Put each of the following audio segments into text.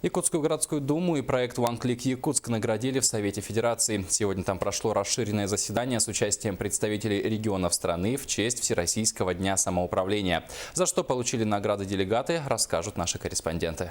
Якутскую городскую думу и проект One Click Якутск наградили в Совете Федерации. Сегодня там прошло расширенное заседание с участием представителей регионов страны в честь Всероссийского дня самоуправления. За что получили награды делегаты, расскажут наши корреспонденты.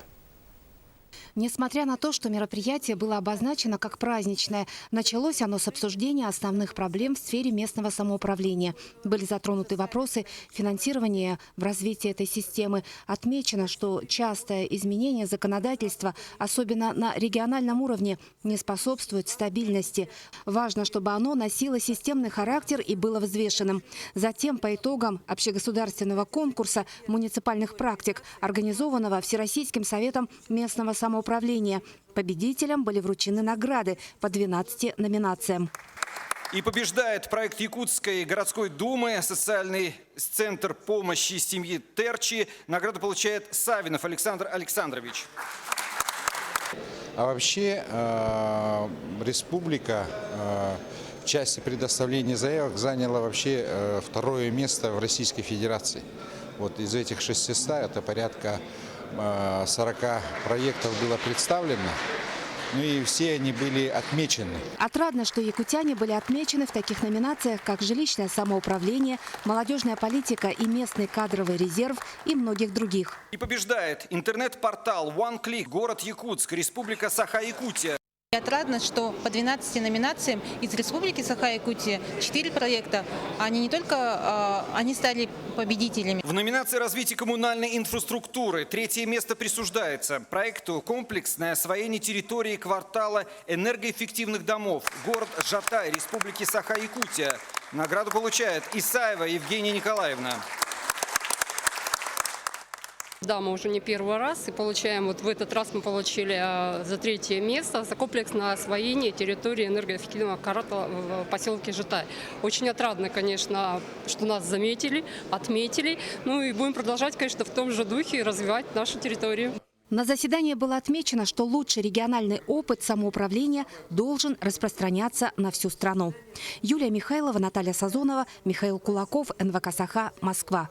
Несмотря на то, что мероприятие было обозначено как праздничное, началось оно с обсуждения основных проблем в сфере местного самоуправления. Были затронуты вопросы финансирования в развитии этой системы. Отмечено, что частое изменение законодательства, особенно на региональном уровне, не способствует стабильности. Важно, чтобы оно носило системный характер и было взвешенным. Затем, по итогам общегосударственного конкурса муниципальных практик, организованного Всероссийским советом местного самоуправления, победителям были вручены награды по 12 номинациям. И побеждает проект Якутской городской думы, социальный центр помощи семье Терчи. Награду получает Савинов Александр Александрович. А вообще республика в части предоставления заявок заняла вообще второе место в Российской Федерации. Вот из этих 600 это порядка 40 проектов было представлено, ну и все они были отмечены. Отрадно, что якутяне были отмечены в таких номинациях, как жилищное самоуправление, молодежная политика и местный кадровый резерв и многих других. И побеждает интернет-портал One Click, город Якутск, республика Саха-Якутия. Отрадно, что по 12 номинациям из Республики Саха-Якутия 4 проекта, они не только они стали победителями. В номинации развития коммунальной инфраструктуры третье место присуждается проекту «Комплексное освоение территории квартала энергоэффективных домов», город Жатай, республики Саха-Якутия. Награду получает Исаева Евгения Николаевна. Да, мы уже не первый раз и получаем, вот в этот раз мы получили за третье место за комплексное освоение территории энергоэффективного квартала в поселке Жатай. Очень отрадно, конечно, что нас заметили, отметили. Ну и будем продолжать, конечно, в том же духе развивать нашу территорию. На заседании было отмечено, что лучший региональный опыт самоуправления должен распространяться на всю страну. Юлия Михайлова, Наталья Сазонова, Михаил Кулаков, НВК Саха, Москва.